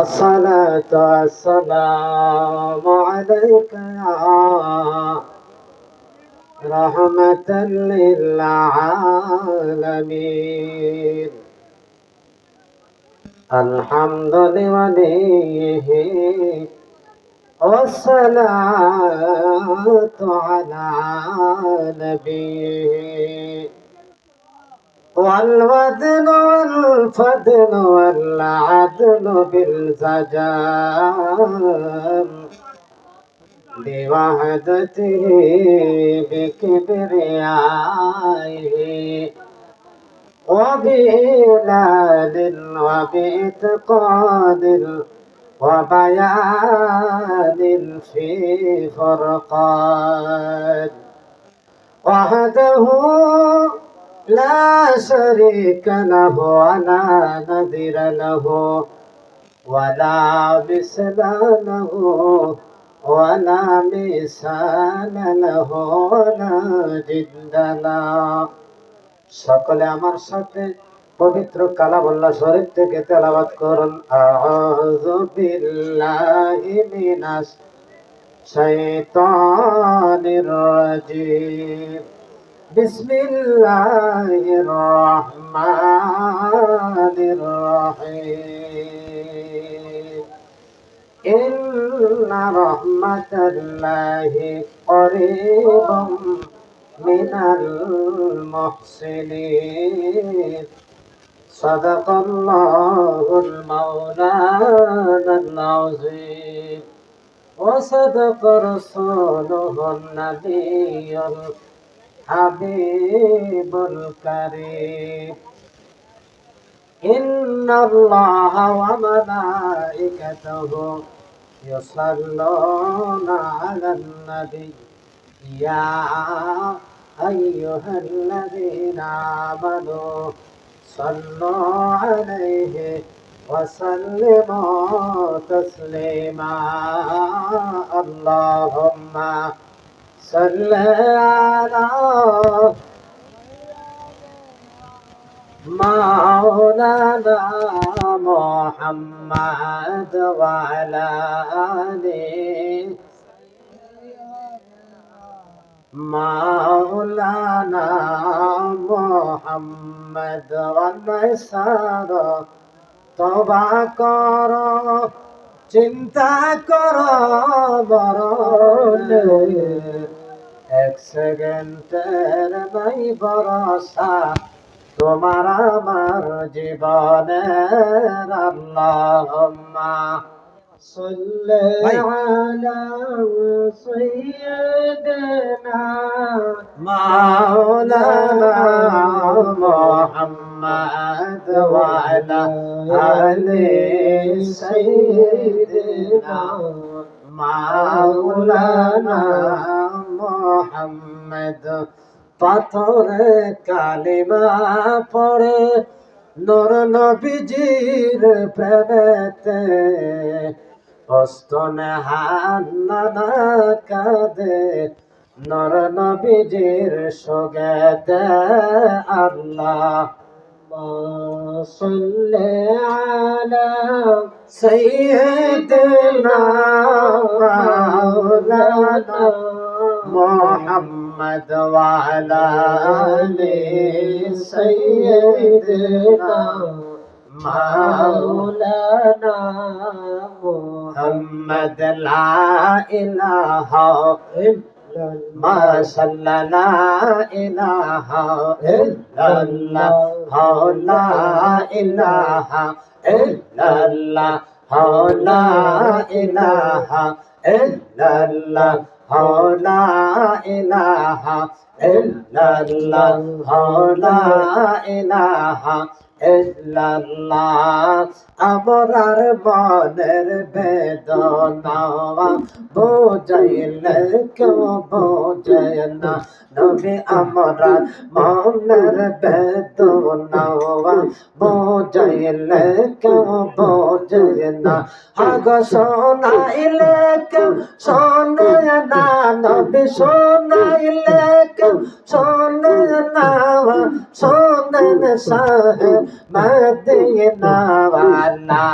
الصلاة والسلام عليك يا رحمة للعالمين. الحمد لوليه والصلاة على نبيه والوزن والفضل والعدل بالزجام بوحدته بكبريائه وبإلال وبإتقان وبيان في فرقان وحده لا شريك له ولا نذير له ولا مثل له ولا مثال له ولا جد له। সকলে আমার সাথে পবিত্র কালামুল্লাহ শরীফ থেকে তেলাওয়াত করুন। আউযু বিল্লাহি মিনাশ শাইতানির রাজিম। বিসমিল্লাহির রহমানির রহিম। ইন্না রাহমাতাল্লাহি করিবুম মিনাল মুহসিনিন। সাদাকাল্লাহুল মাওলানাল আযীম ওয়া সাদাকা রাসূলুহুন নাবিয়্যুল হাবিবুল কারীম। ইন্নাল্লাহা ওয়া মালাইকাতাহু ইউসাল্লুনা আলান নাবী ইয়া আইয়ুহাল্লাযীনা আমানু সাল্লু আলাইহি ওয়া সাল্লিমু তাসলিমা। আল্লাহুম্মা সাল্লি আলা মাওলানা মুহাম্মাদ ওয়া আলা আলি মাওলানা মুহাম্মাদ। অন্যায় তওবা কর, চিন্তা কর মরণ, এক সেকেন্ডের নাই ভরসা তোমার আমার জীবনের। আল্লাহুম্মা সাল্লি আলা সাইয়্যিদিনা মাওলানা মুহাম্মাদ ওয়া আলা আলি সাইয়্যিদিনা মাওলানা মুহাম্মাদ। পাথরে কালিমা পড়ে নূর নবীজির প্রেমেতে, হস্তনে হান্নানা কাঁদে নূর নবীজির সোগেতে। আল্লাহুম্মা সাল্লি আলা সাইয়্যিদিনা মাওলানা মুহাম্মাদ ওয়া আলা আলি সাইয়্যিদিনা মাওলানা মুহাম্মাদ। লা ইলাহা মাশাআল্লাহ, লা ইলাহা ইল্লাল্লাহ, লা ইলাহা ইল্লাল্লাহ, লা ইলাহা ইল্লাল্লাহ, লা ইলাহা ইল্লাল্লাহ, লা ইলাহা ইল্লাল্লাহ। আমরার মনের বেদনা বুঝাইলে কেউ বোঝে না নবী। আমরার মনের বেদনা বুঝাইলে কেউ বোঝে না। আগ শোনাইলে কেউ শোনে না নবী, শোনাইলে কেউ শোনে না। শোনেন সাহেব মদিনা ওয়ালা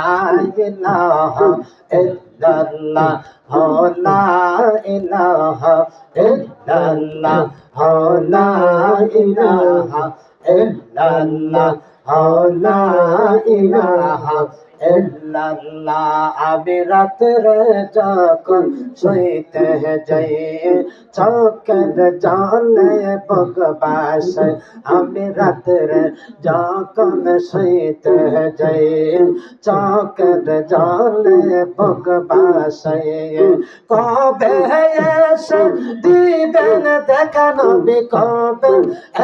ইলাহা ইল্লাল্লাহ লা ইলাহা ইল্লাল্লাহ লা ইলাহা ইল্লাল্লাহ লা ইলাহা ইল্লাল্লাহ। আমি রাত্রে যখন শুইতে যাই চোখের জলে বুক ভাসে, আমি রাত্রে যখন শুইতে যাই চোখের জলে বুক ভাসে। কবে এসে দিবেন দেখা নবী, কবে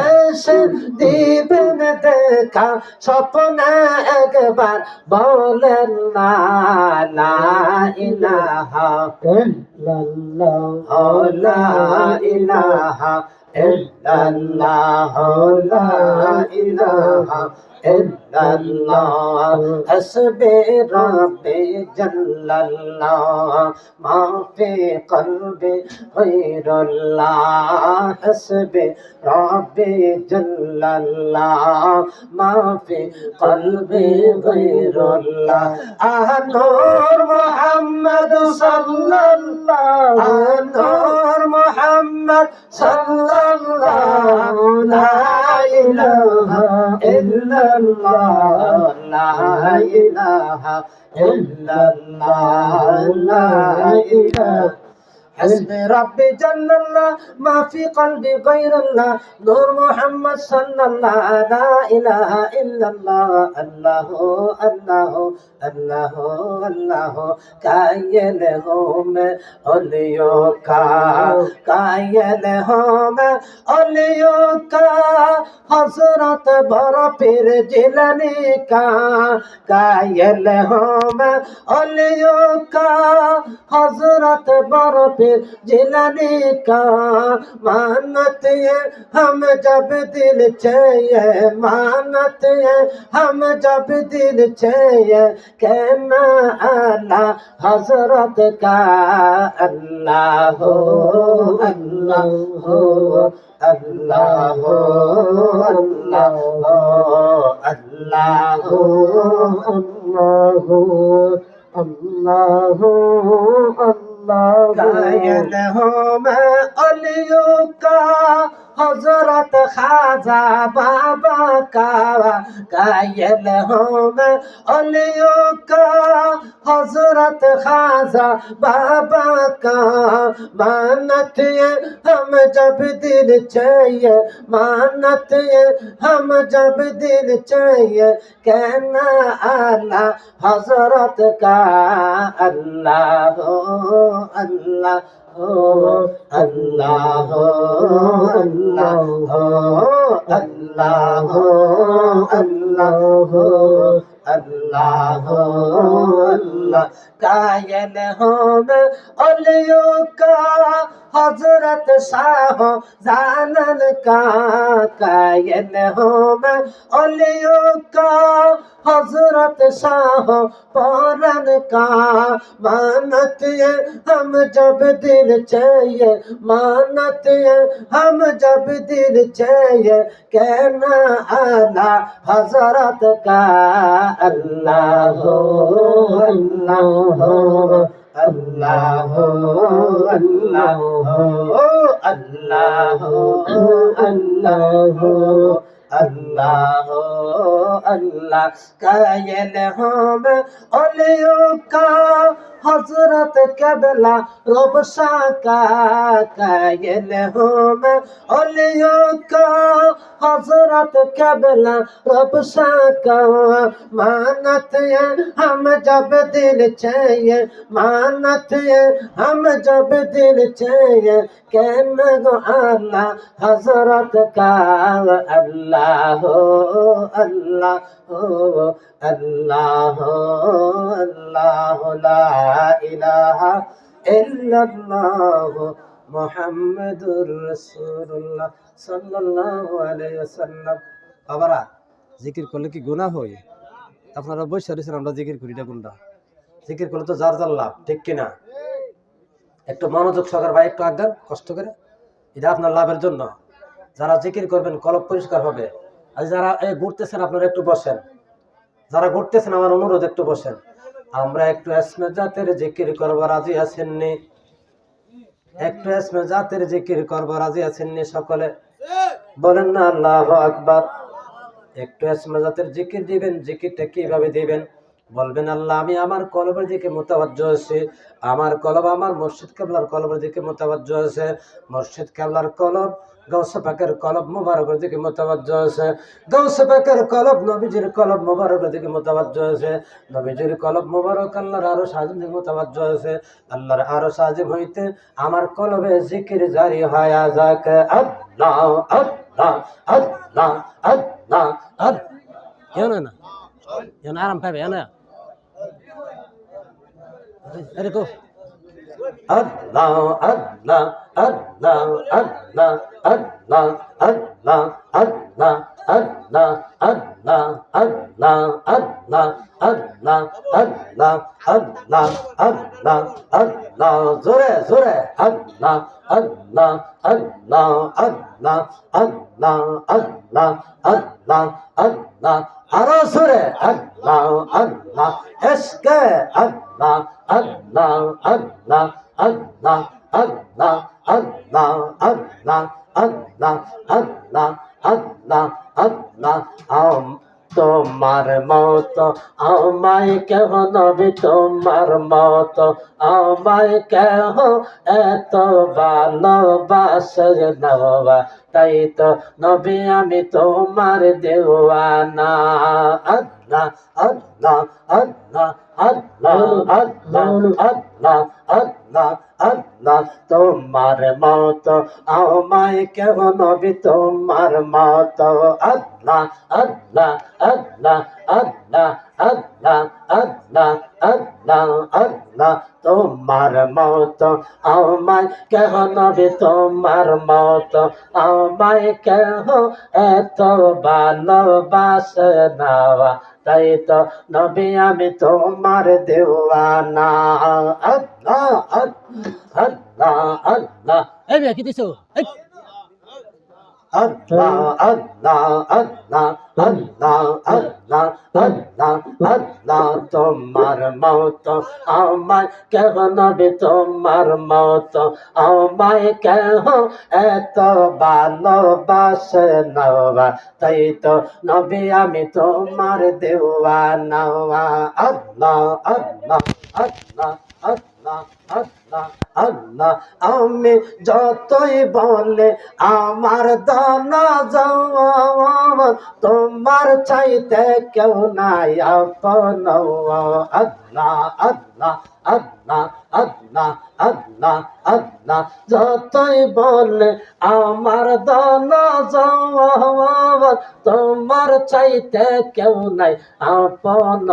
এসে দিবেন দেখা স্বপ্নে একবার বলেন না লা ইলাহা ইল্লাল্লাহ লা ইলাহা ইল্লাল্লাহ লা ইলাহা ইল্লাল্লাহ হাসবি রাব্বি জাল্লাল্লাহ মা ফি কলবি গায়রুল্লাহ হাসবি রাব্বি জাল্লাল্লাহ মা ফি কলবি গায়রুল্লাহ নূর মুহাম্মদ সাল্লাল্লাহ নূর মুহাম্মদ সাল্লাল্লাহ লা ইলাহা ইল্লাল্লাহ লা ইলাহা ইল্লাল্লাহ লা ইলাহা حسبي ربي جل الله ما في قلبي غير الله نور محمد صلى الله لا إله إلا الله الله الله الله الله कायल हो मैं ओलियों का कायल हो मैं ओलियों का हजरत बड़ा पीर जिलानी का कायल हो मैं ओलियों का हजरत बड़ा जिलानी का मानत है हम जब दिल चाहिए मानत है हम जब दिल चाहिए कहना आला हजरत का अल्लाह हो अल्लाह हो अल्लाह हो अल्लाह हो अल्लाह हो अल्लाह हो अल्लाह हो कायल हो मैं ओलियों का हजरत खाजा बाबा का कायल हो मैं ओलियों का हजरत खाजा बाबा का मानत है हम जब दिल चाहिए मानत है हम जब दिल चाहिए कहना आला हजरत का अल्लाह हो अल्लाह हो अल्लाह हो अल्लाह हो अल्लाह हो अल्लाह हो अल्लाह हो अल्लाह कायल हो मैं ओलियों का हजरत शाह जानन का कायल हो मैं ओलियों का हजरत शाह पौरन का मानत है हम जब दिल चाहिए मानत है हम जब दिल चाहिए कहना आला हजरत का अल्लाह हो अल्लाह हो अल्लाह हो अल्लाह हो अल्लाह हो अल्लाह हो अल्लाह हो अल्लाह कायल हो मैं ओलियों का हजरत कबला रोबशा का कायल हो मैं ओलियों का हजरत कबला रोबशा का मानत है हम जब दिल चाहिए मानत है हम जब दिल चाहिए कहना गो अल्लाह हजरत का अल्लाह हो अल्लाह हो अल्लाह हो अल्लाह ला इलाहा इल्लल्लाह मुहम्मदुर রাসূলুল্লাহ সাল্লাল্লাহু আলাইহি ওয়াসাল্লাম। বাবারা জিকির করলে কি গুনাহ হয়? আপনারা বসে রয়েছেন, আমরা জিকির করি, এটা কোনটা? জিকির করলে তো যার যার লাভ, ঠিক কিনা? একটু মনোযোগ সহকারে ভাই, একটু আজ্ঞান কষ্ট করে, এটা আপনার লাভের জন্য। যারা জিকির করবেন কলব পরিষ্কার হবে, আর যারা ঘুরতেছেন আপনারা একটু বসেন, যারা ঘুরতেছেন আমার অনুরোধ একটু বসেন। আমরা একটু এসমে জাতের জিকির করবো, রাজি আছেননি? একটু এসমে জাতের জিকির করবো, রাজি আছেননি সকলে? বলেন না আল্লাহু আকবার। একটু এসমে জাতের জিকির দিবেন। জিকিরটা কিভাবে দিবেন? বলবেন আল্লাহ আমি আমার কলবের দিকে মুতাওয়াজ্জু আছি, আমার কলব আমার মুর্শিদ কেবলার কলবের দিকে মুতাওয়াজ্জু আছে, মুর্শিদ কেবলার কলব গাউসে পাকের কলব মুবারকের দিকে মুতাওয়াজ্জু আছে, গাউসে পাকের কলব নবীজির কলব মুবারকের দিকে মুতাওয়াজ্জু আছে, নবীজির কলব মুবারক আল্লাহর আরশ আজিম দিকে মুতাওয়াজ্জু আছে, আল্লাহর আরশ আজিম হইতে আমার কলবে জিকির জারি হয় যাক। আল্লাহ আল্লাহ আল্লাহ আল্লাহ আল্লাহ। না এখন আরাম পাবে না। আরে কো আল্লাহ আল্লাহ আল্লাহ আল্লাহ আল্লাহ আল্লাহ আল্লাহ আল্লাহ আল্লাহ আল্লাহ আল্লাহ আল্লাহ আল্লাহ আল্লাহ আল্লাহ আল্লাহ জোরে জোরে আল্লাহ আল্লাহ আল্লাহ আল্লাহ আল্লাহ আল্লাহ আল্লাহ আল্লাহ আরো জোরে আল্লাহ আল্লাহ এসকে আল্লাহ আল্লাহ আল্লাহ আল্লাহ আল্লাহ আল্লাহ আল্লাহ আল্লাহ আল্লাহ আল্লাহ আল্লাহ। তোমার মত আমায় কেহ নবী, তোমার মত আমায় কেহ এত ভালোবাসে নওয়া, তাই তো নবী আমি তোমার দেওয়ানা। আল্লাহ আল্লাহ আল্লাহ আল্লাহ আল্লাহ আল্লাহ আল্লাহ আল্লাহ। তোমার মত আমায় কেহ নবী, তোমার মত আল্লাহ আল্লাহ আল্লাহ আল্লাহ আল্লাহ আল্লাহ আল্লাহ আল্লাহ। তোমার মত আমায় কেহ নবী, তোমার মত আমায় কেহ এত ভালোবাসে নওয়া, তাই তো নবী আমি তোমার দেওয়ানা। আল্লাহ আল্লাহ আল্লাহ। এই কি দিছো? আল্লাহ আল্লাহ আল্লাহ আল্লাহ আল্লাহ আল্লাহ আল্লাহ। তোমার মত আমায় কেহ নবী, তোমার মত আমায় কেহ এত ভালোবাসে নওয়া, তাই তো নবী আমি তোমার দেওয়ানা। আল্লাহ আল্লাহ আল্লাহ আল্লাহ আল্লাহ আল্লাহ। আমি যতই বলে আমার দানা যাওয়া, তোমার চাইতে কেউ নাই আপন। আল্লাহ আল্লাহ আল্লাহ আল্লাহ আল্লাহ আল্লাহ। যতই বলে আমার দানা যাওয়া, তোমার চাইতে কেউ নাই আপন।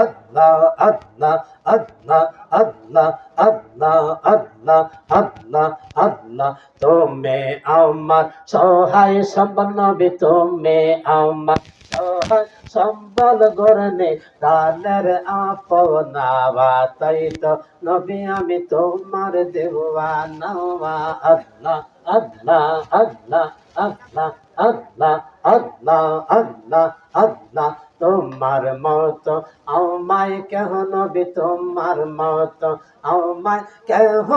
আল্লাহ আল্লাহ আল্লাহ আল্লাহ আল্লাহ আল্লাহ আল্লাহ আল্লাহ। তুমি আমার সহায় সম্বল নবী, তুমি আমার সহায় সম্বল গরনে প্রাণের আপনা, তাই তো নবী আমি তোমার দেওয়ানা। আল্লাহ আল্লাহ আল্লাহ আল্লাহ আল্লাহ আল্লাহ আল্লাহ আল্লাহ। তোমার মত আমায় কেহ নবী, তোমার মত আমায় কেহ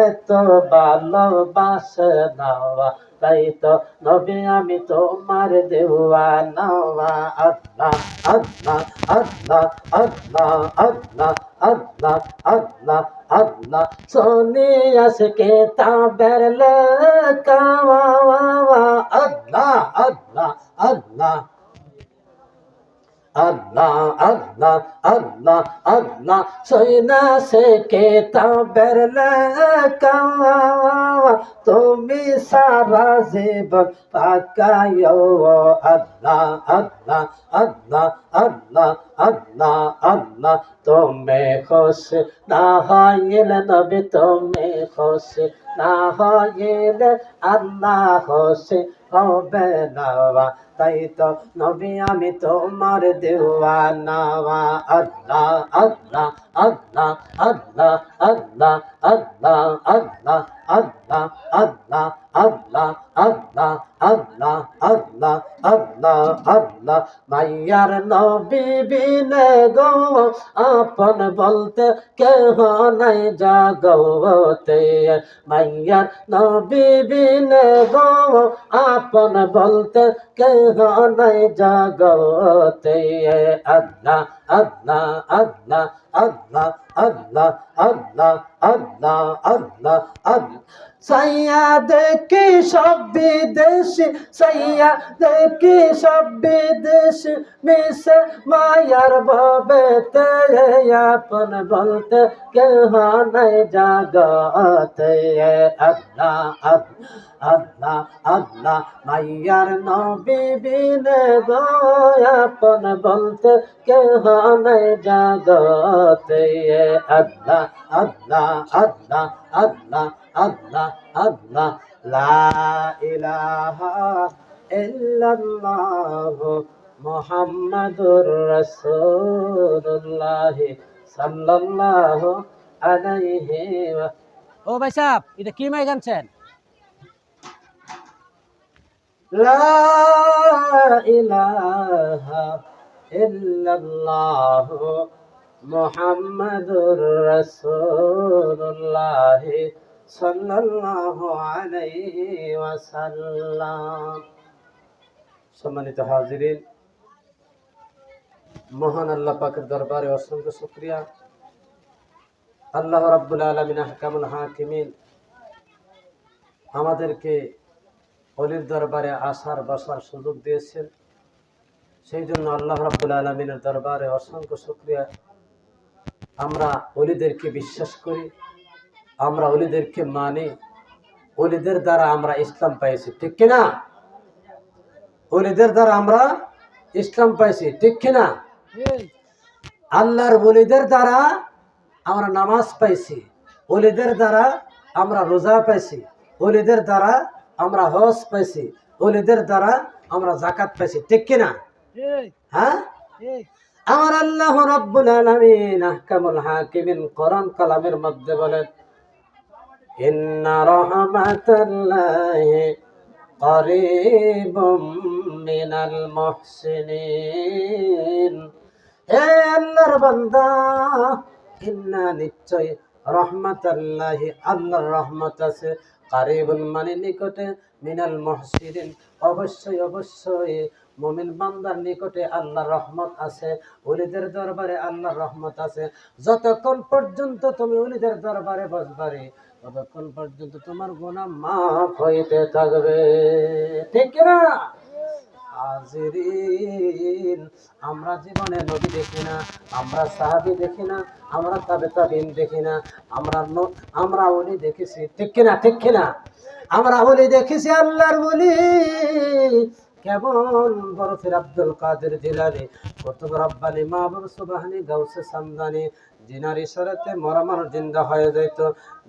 এত ভালোবাসে নওয়া, তাই তো নবী আমি তোমার দেওয়ানা। আল্লাহ আল্লাহ আল্লাহ আল্লাহ আল্লাহ আল্লাহ আল্লাহ আল্লাহ। সোনিয়াস কে তাবের লেখা, আল্লাহ আল্লাহ আল্লাহ আল্লাহ আল্লাহ আল্লাহ আল্লাহ। সইনা সে কেতাবের লেখা, তুমি সারা জীবন পাকায়ো। আল্লাহ আল্লাহ আল্লাহ আল্লাহ আল্লাহ আল্লাহ। তুমি খুশি না হইলে নবী, তুমি খুশি না হইলে আল্লাহ খুশি হবে না, তাই তো নবী আমি তোমার দেওয়ানা আল্লাহ আল্লাহ আল্লাহ আল্লাহ আল্লাহ আল্লাহ আল্লাহ আল্লাহ আল্লাহ আল্লাহ আল্লাহ আল্লাহ আল্লাহ আল্লাহ আল্লাহ মাইয়ার নবী বিনে গো আপন বলতে কেহ নাই জগতে মাইয়ার নবী বিনে গো আপন বলতে কেহ নাই জগতে আল্লাহ আল্লাহ আল্লাহ আল্লাহ আল্লাহ আল্লাহ আল্লাহ আল্লাহ আল্লাহ সৈয়দ কি সব বিদেশি সৈয়দ কি সব বিদেশি মিশে মায়ার ভবেতে আপন বলতে কেহ নাই জগতে আল্লাহ আল্লাহ আল্লাহ মাইয়ার নবী বিনে গো আপন বলতে কেহ নাই জগতে আল্লাহ আল্লাহ আল্লাহ আল্লাহ আল্লাহ আল্লাহ লা ইলাহা ইল্লাল্লাহ মুহাম্মাদুর রাসূলুল্লাহ সাল্লাল্লাহু আলাইহি ও ভাই সাহেব এটা কি মাই গানছেন লা ইলাহা ইল্লাল্লাহ মুহাম্মাদুর রাসূলুল্লাহ সাল্লাল্লাহু আলাইহি ওয়াসাল্লাম। সম্মানিত হাজিরিন, মহান আল্লাহ পাকের দরবারে অসংখ্য শুকরিয়া। আল্লাহ রাব্বুল আলামিন আহকামুল হাকিমিন আমাদেরকে ওলির দরবারে আসার বসার সুযোগ দিয়েছেন, সেই জন্য আল্লাহ রাব্বুল আলামিনের দরবারে অসংখ্য শুকরিয়া। আমরা ওলিদেরকে বিশ্বাস করি, আমরা ওলিদেরকে মানি, ওলিদের দ্বারা আমরা ইসলাম পাইছি, ঠিক কিনা? ওলিদের দ্বারা আমরা ইসলাম পাইছি, ঠিক কিনা? আল্লাহর ওলিদের দ্বারা আমরা নামাজ পাইছি, ওলিদের দ্বারা আমরা রোজা পাইছি, ওলিদের দ্বারা আমরা হজ পাইছি, ওলিদের দ্বারা আমরা যাকাত পাইছি, ঠিক কিনা? হ্যাঁ, আমার আল্লাহ রাব্বুল আলামিন আহকামুল হাকিমিন কোরআন কালামের মধ্যে বলেন, ইন্না রাহমাতাল্লাহি করিবুম মিনাল মুহসিনিন। হে আল্লাহর বান্দা, ইন্না নিশ্চয় রহমাতাল্লাহি আল্লাহর রহমত আছে, করিবুন মানে নিকটে, মিনাল মুহসিনিন অবশ্যই অবশ্যই মুমিন বান্দার নিকটে আল্লাহর রহমত আছে, ওলিদের দরবারে আল্লাহর রহমত আছে। যতক্ষণ পর্যন্ত তুমি ওলিদের দরবারে বসবারে ততক্ষণ পর্যন্ত তোমার গুনাহ মাফ হইতে থাকবে, ঠিক না? হাজিরিন, আমরা জীবনে নবী দেখি না, আমরা সাহাবী দেখি না, আমরা তাবে তাবিন দেখি না, আমরা ওলি দেখেছি, ঠিক কিনা? ঠিক কিনা? আমরা ওলি দেখেছি, আল্লাহর ওলি কেমন বরফের আব্দুল কাদের জিলানী, কুতুব রব্বানী, মাহবুব সুবহানী, গাউসে সামদানি, জিনার ইশারাতে মরা মানুষ জিন্দা হয়ে যেত।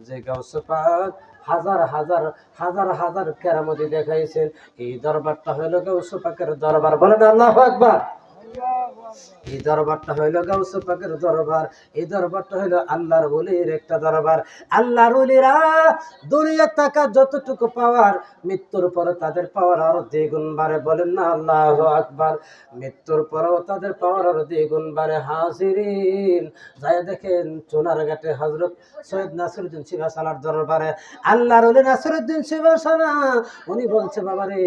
যে গাউসে পাক হাজার হাজার হাজার হাজার কেরামতি দেখাইছেন, এই দরবারটা হইল গাউসে পাকের দরবার। বলেন আল্লাহু আকবার। এই দরবারটা হইল গাউসে পাকের দরবার, এই দরবারটা হইল আল্লাহর ওলির একটা দরবার। আল্লাহর ওলিরা দুনিয়া টাকা যতটুকু পাওয়ার, মৃত্যুর পরে তাদের পাওয়ার আরো দ্বিগুণ বাড়ে। বলেন না আল্লাহু আকবার। মৃত্যুর পরেও তাদের পাওয়ার আরো দ্বিগুণ বাড়ে। হাজিরিন, যাই দেখেন চুনারঘাটে হযরত সৈয়দ নাসিরউদ্দিন সিভাসালার দরবারে আল্লাহর ওলি নাসিরউদ্দিন সিভাসালা, উনি বলছে, বাবারে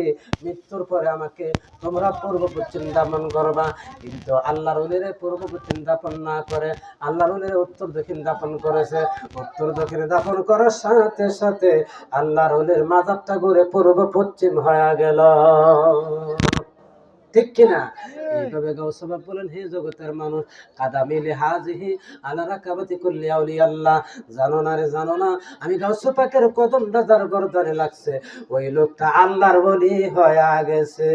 মৃত্যুর পরে আমাকে তোমরা পূর্ব পশ্চিম দাপন করবা। কিন্তু আল্লাহর ওলিরে পূর্ব পশ্চিম দাপন না করে আল্লাহর ওলিরে উত্তর দক্ষিণ দাপন করেছে। উত্তর দক্ষিণে দাপন করার সাথে সাথে আল্লাহর ওলির মাজারটা ঘুরে পূর্ব পশ্চিম হয়ে গেল, ঠিক কিনা? এইভাবে গাউসে পাক বলেন, হে জগতের মানুষ, কাদামিলি হাজিহি আলা রাকাবাতি কুল্লি আউলিয়াল্লাহ, জানো না রে জানো না, আমি গাউসে পাকের কদমটা যার গর্দানে লাগছে ওই লোকটা আল্লাহর ওলি হয়ে গেছে।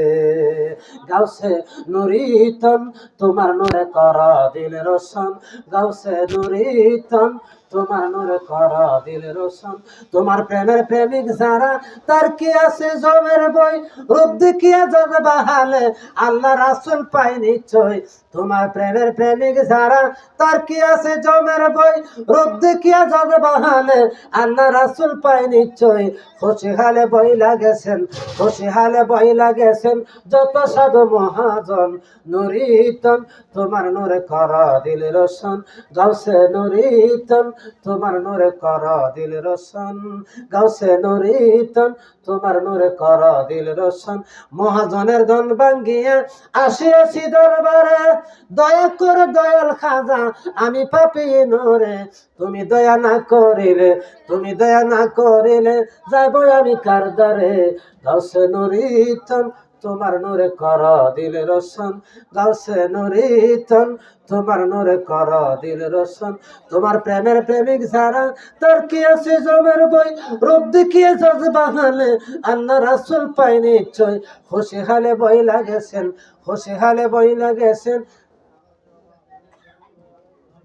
গাউসে নুরিতন তোমার নূরে কর দিল রোশন, গাউসে নুরিতন তোমার নূরে কর দিল রোশন। তোমার প্রেমের প্রেমিক যারা তার কি আছে জমের বই, রূপ দেখিয়া যত বাহালে আল্লাহ রাসূল পাই নিশ্চয়। তোমার প্রেমের প্রেমিক যারা তার কি আছে জমের বই, রূপ দেখিয়া যত বাহালে আল্লাহ রাসূল পাই নিশ্চয়। খুশি হালে বইলা গেছেন, খুশি হালে বইলা গেছেন যত সাধু মহাজন। নুরিতন তোমার নূরে কর দিল রোশন, গাউসে নুরিতন তোমার নূরে কর দিল রোশন, গাউসে নুরিতন তোমার নূরে কর দিল রোশন। মহাজনের ধন ভাঙ্গিয়া আসিয়াছি দরবারে, দয়া করে দয়াল খাজা আমি পাপী নূরে। তুমি দয়া না করিলে, তুমি দয়া না করিলে যাইব আমি কার দ্বারে। গাউসে নুরিতন তোমার নূরে কর দিল রোশন, গাউসে নুরিতন তোমার নূরে কর দিল রোশন। তোমার প্রেমের প্রেমিক যারা তার কি আছে জমের বই, রূপ দেখিয়ে যত বাহালে আল্লাহ রাসূল পাই নিশ্চয়। খুশি হালে বইলা গেছেন, খুশি হালে বইলা গেছেন,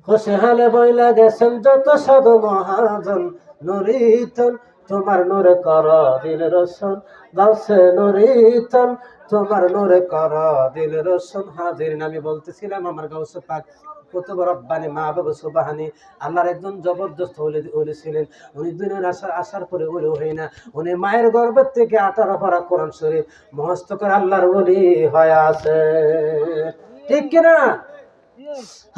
খুশি হালে বইলা গেছেন যত সাধু মহাজন। নুরিতন তোমার নূরে কর দিল রোশন, গাউসে নুরিতন তোমার নূরে কর দিল রোশন। হাজিরিন, আমি বলতেছিলাম আমার গাউসে পাক কুতুব রব্বানি মাহবুব সুবহানী আল্লাহর একজন জবরদস্ত ওলি ছিলেন। উনি দুনিয়ার আসার পরে ওলি হই না, উনি মায়ের গর্ভের থেকে 18 পারা কোরআন শরীফ মুখস্থ করে আল্লাহর ওলি হয়ে আছে। ঠিক কিনা?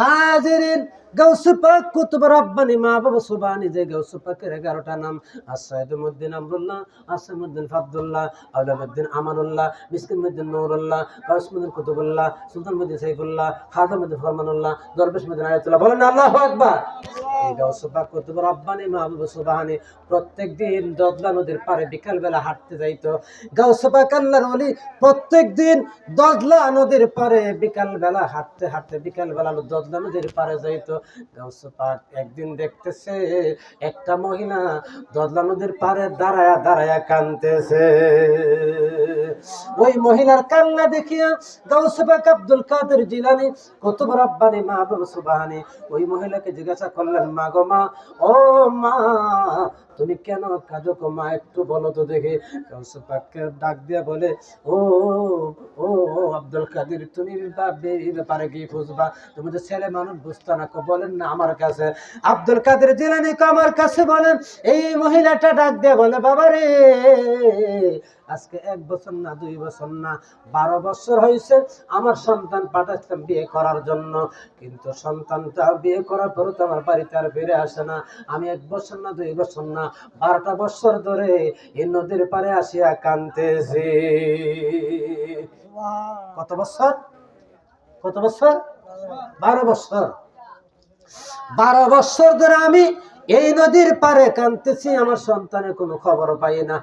হাজিরিন, গাউসে পাক কুতুব রব্বানি মাহবুব সুবহানী যে গাউসে পাকের 11টা নাম: আসসাইদুদ্দিন আমরুল্লাহ, আসিমউদ্দিন ফাদুল্লাহ, আউলামউদ্দিন আমানুল্লাহ, মিসকিনউদ্দিন নূরুল্লাহ, গাউসমউদ্দিন কুতুবুল্লাহ, সুলতানউদ্দিন সাইফুল্লাহ, খাজামউদ্দিন ফরমানুল্লাহ, দরবেশউদ্দিন আয়াতুল্লাহ। বলেন আল্লাহু আকবার। এই গাউসে পাক কুতুব রব্বানি মাহবুব সুবহানী প্রত্যেকদিন দজলা নদীর পারে বিকাল বেলা হাঁটতে যাইতো। গাউসে পাক আল্লাহর ওলি প্রত্যেকদিন দজলা নদীর পারে বিকাল বেলা হাঁটতে হাঁটতে বিকাল বেলা দজলা নদীর পারে যাইতো। গাউসে পাক একদিন দেখতেছে একটা মহিলা দজলা নদীর পারে দাঁড়ায়া দাঁড়ায়া কাঁদতেছে। ওই মহিলার কান্না দেখিয়া গাউসে পাক আব্দুল কাদের জিলানী কুতুব রব্বানি মাহবুব সুবহানী ওই মহিলাকে জিজ্ঞাসা করলেন, মা গো মা, ও মা তুমি কেন কাঁদো গো মা, একটু বলো তো দেখি। গাউসে পাককে ডাক দিয়া বলে, ও ও আব্দুল কাদের, তুমি এই ব্যাপারে কি বুঝবা? তুমি তো ছেলে মানুষ, বুঝতে না, বলেন না আমার কাছে। আব্দুল কাদের জিলানী আমার কাছে বলেন। এই মহিলাটা ডাক দিয়ে বলে, বাবা রে, আজকে 1 বছর না 2 বছর না 12 বছর হয়েছে আমার সন্তান পাঠাচ্ছিলাম বিয়ে করার জন্য, কিন্তু সন্তানটা বিয়ে করার পরে তো আমার বাড়িতে আর ফিরে আসে না। আমি 1 বছর না 2 বছর না 12টা বছর ধরে এই নদীর পারে আসিয়া কাঁদতেছি। কত বছর? কত বছর? 12 বছর। 12 বছর ধরে আমি এই নদীর পারে কাঁদতেছি, আমার সন্তানের কোনো খবর পাই না।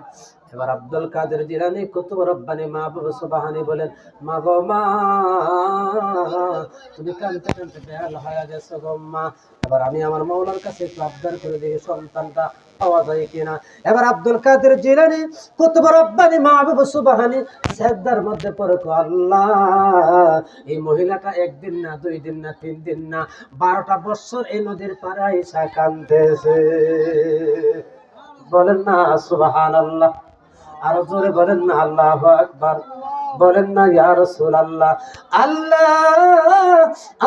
এবার আব্দুল কাদের জিলানী কুতুব রব্বানি মাহবুব সুবহানী বলেন, মা গো মা, তুমি কাঁদতে কাঁদতে বেহাল হয়ে গেছো গো মা। এবার আমি আমার মাওলার কাছে একটু আবদার করে দিই সন্তানটা পাওয়া যায় কিনা। এবার আব্দুল কাদের জিলানী কুতুব রব্বানি মাহবুব সুবহানী সিজদার মধ্যে পড়ে, আল্লাহ, এই মহিলাটা 1 দিন না 2 দিন না 3 দিন না 12টা বছর এই নদীর পাড়ে আইসা কাঁদতেছে। বলেন না সুবহানাল্লাহ। আরো জোরে বলেন না আল্লাহু আকবার। বলেন না ইয়া রাসূলুল্লাহ। আল্লাহ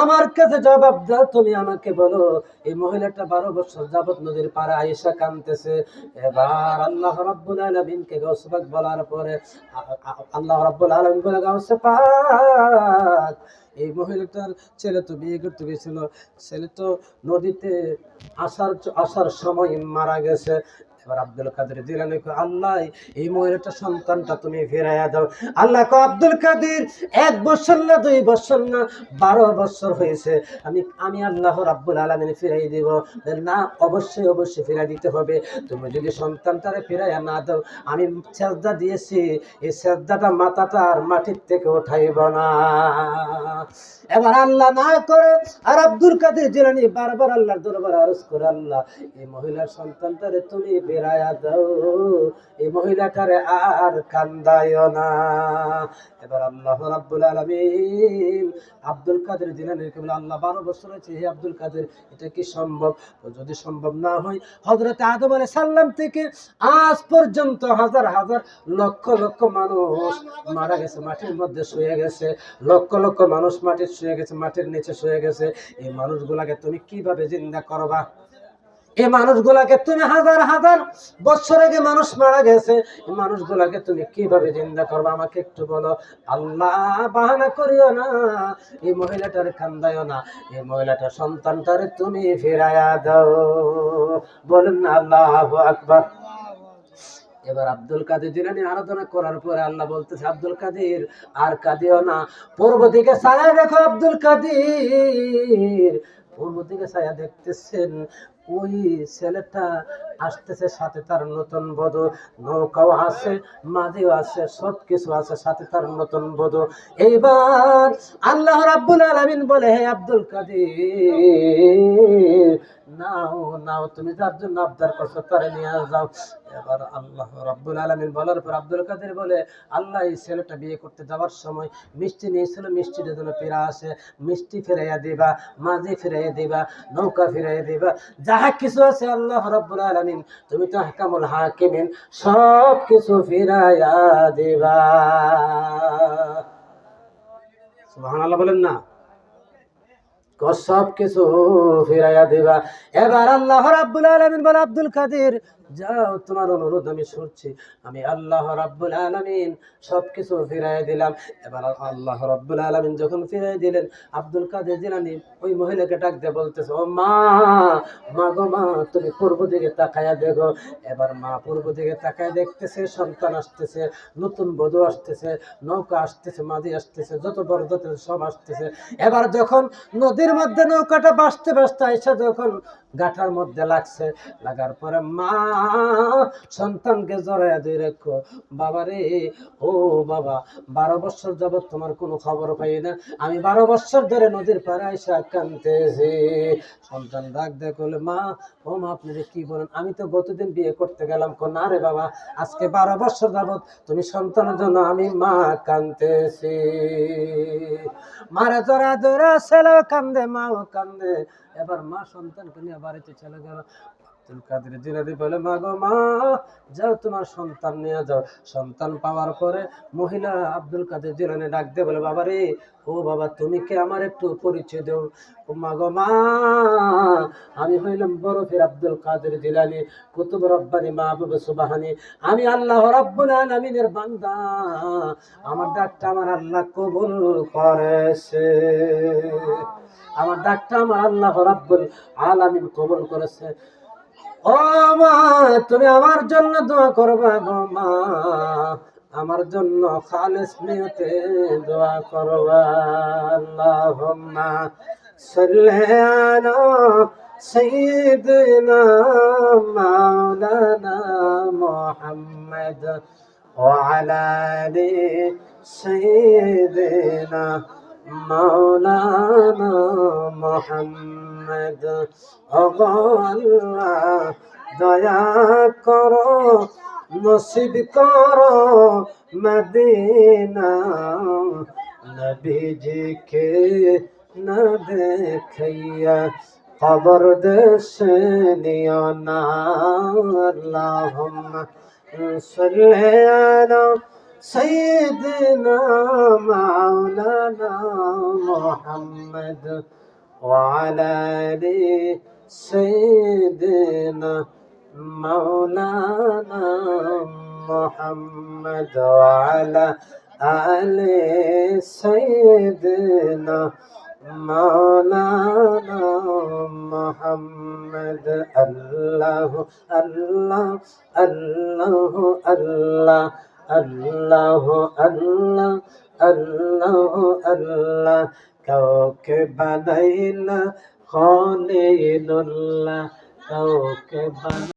আমার কাছে জবাব দাও, তুমি আমাকে বলো এই মহিলাটা 12 বছর যাবত নদীর পাড়ে আয়েশা কাঁদতেছে। এবার আল্লাহ রাব্বুল আলামিনকে গাউসে পাক বলার পরে আল্লাহ রাব্বুল আলামিন বলে, গাউসে পাক, এই মহিলাটার ছেলে তো বিয়ে করতে গেছিল, ছেলে তো নদীতে আসার সময় মারা গেছে। এবার আব্দুল কাদের জিলানী কয়, আল্লাহ এই মহিলাটা সন্তানটা তুমি ফিরাইয়া দাও। আল্লাহ কয়, আব্দুল কাদের 1 বছর না 2 বছর না 12 বছর হয়েছে, আমি আল্লাহ রাব্বুল আলামিন ফিরাই দিব। না, অবশ্যই অবশ্যই ফিরাই দিতে হবে। তুমি যদি সন্তানটারে ফিরাইয়া না দাও, আমি সেজদা দিয়েছি, এই সেজদাটা মাথাটা আর মাটির থেকে উঠাইব না। এবার আল্লাহ না করে আর আব্দুল কাদের জিলানী বারবার আল্লাহর দরবারে আরজ করে, আল্লাহ এই মহিলার সন্তানটারে তুমি ফিরায়া দাও, এই মহিলাটারে আর কান্দায় না। এবার আল্লাহ রাব্বুল আলামিন আব্দুল কাদের জিলানীকে বলে, আল্লাহ 12 বছর হয়েছে, হে আব্দুল কাদের এটা কি সম্ভব? যদি সম্ভব না হয়, হযরত আদম আলাইহিস সালাম থেকে আজ পর্যন্ত হাজার হাজার লক্ষ লক্ষ মানুষ মারা গেছে, মাটির মধ্যে শুয়ে গেছে, লক্ষ লক্ষ মানুষ মাটির শুয়ে গেছে, মাটির নিচে শুয়ে গেছে। এই মানুষগুলাকে তুমি কিভাবে জিন্দা করবা? এই মানুষগুলাকে তুমি হাজার হাজার বছর আগে মানুষ মারা গেছে, এই মানুষগুলাকে তুমি কিভাবে জিন্দা করবে? আমাকে একটু বলো। আল্লাহ বাহানা করিও না, এই মহিলাটার কান্দায়ও না, এই মহিলাটার সন্তানটারে তুমি ফিরাইয়া দাও। বলেন না আল্লাহু আকবার। এবার আব্দুল কাদের জিলানী আরাধনা করার পরে আল্লাহ বলতেছে, আব্দুল কাদের আর কাঁদিও না, পূর্ব দিকে ছায়া দেখো। আব্দুল কাদের পূর্ব দিকে ছায়া দেখতেছেন, ওই ছেলেটা আসতেছে, সাথে তার নতুন বধূ, নৌকাও আছে, মাঝিও আছে, সবকিছু আছে, সাথে তার নতুন বধূ। এইবার আল্লাহ রাব্বুল আলামিন বলে, হে আব্দুল কাদের, নাও নাও, তুমি যার জন্য আবদার করছো তারে নিয়ে যাও। এবার আল্লাহ রাব্বুল আলামিন বলার পর আব্দুল কাদের বলে, আল্লাহ এই ছেলেটা বিয়ে করতে যাওয়ার সময় মিষ্টি নিয়েছিল, মিষ্টির জন্য ফিরা আসে, মিষ্টি ফিরাইয়া দিবা, মাঝি ফিরাইয়া দিবা, নৌকা ফিরাইয়া দিবা, যাহা কিছু আছে আল্লাহ রাব্বুল আলামিন, তুমি তো আহকামুল হাকিমিন, সব কিছু ফিরাইয়া দিবা। সুবহানাল্লাহ বলেন না? সব কিছু ফিরাইয়া দিবা। এবার আল্লাহ রাব্বুল আলামিন বলে, আব্দুল কাদের যাও, তোমার অনুরোধ আমি শুনছি, আমি আল্লাহ রাব্বুল আলামিন সবকিছু ফিরাইয়া দিলাম। এবার আল্লাহ রাব্বুল আলামিন যখন ফিরাইয়া দিলেন, আব্দুল কাদের জিলানী ওই মহিলাকে ডাক দিয়ে বলতেছে, ও মা, মা গো মা, তুমি পূর্ব দিকে তাকায়া দেখো। এবার মা পূর্ব দিকে তাকায় দেখতেছে, সন্তান আসতেছে, নতুন বধূ আসতেছে, নৌকা আসতেছে, মাঝি আসতেছে, যত বড় যত সব আসতেছে। এবার যখন নদীর মধ্যে নৌকাটা ভাসতে ভাসতে এসে যখন গাঠার মধ্যে লাগছে, লাগার পরে মা সন্তানকে জড়াইয়া দিয়ে রেখো, বাবা রে, ও বাবা, 12 বছর যাবত তোমার কোনো খবর পাই না, আমি 12 বছর ধরে নদীর পাড়ে আইসা কাঁদতেছি। সন্তান ডাক দিয়ে বলে, মা, ও মা, আপনি কি বলেন? আমি তো গতদিন বিয়ে করতে গেলাম। না রে বাবা, আজকে 12 বছর যাবত তুমি সন্তানের জন্য আমি মা কাঁদতেছি। মারা জরা জরা ছেলে কান্দে, মাও কান্দে। এবার মা সন্তানকে নিয়ে বাড়িতে চলে গেল। আব্দুল কাদের জিলানী বলে, মা গো মা, যাও তোমার সন্তান নিয়ে যাও। সন্তান পাওয়ার পরে মহিলা আব্দুল কাদের জিলানী ডাক দিয়ে বলে, বাবা রে, ও বাবা, তুমি কে, আমার একটু পরিচয় দেও। ও মা গো মা, আমি হইলাম বরফের আব্দুল কাদের জিলানী, কুতুব রব্বানী, মাহবুব সুবহানী, আমি আল্লাহ রাব্বুল আলামিনের বান্দা, আমার ডাকটা আমার আল্লাহ কবুল করেছে, আমার ডাকটা আমার আল্লাহ রাব্বুল আলামিন কবুল করেছে। ও মা, তুমি আমার জন্য দোয়া করবা গো মা, আমার জন্য খালিস নিয়তে দোয়া করবা। আল্লাহুম্মা সাল্লি আলা সাইয়্যিদিনা মাওলানা মুহাম্মদ ওয়া আলা আলি সাইয়্যিদিনা মাওলানা মুহাম্মদ। আল্লাহ দয়া করো, নসিব করো মদিনা, নবীজিকে না দেখাইয়া কবর দেশে নিও না। আল্লাহুম্মা সাল্লি আলা সাইয়্যিদিনা মাওলানা মুহাম্মদ ওয়া আলা আলি সাইয়্যিদিনা মাওলানা মুহাম্মদ ওয়া আলা আলি সাইয়্যিদিনা মাওলানা মুহাম্মদ। আল্লাহ আল্লাহ আল্লাহ আল্লাহ আল্লাহ আল্লাহ আল্লাহ আল্লাহ, কাউকে বানাইলা খলিলুল্লাহ, কাউকে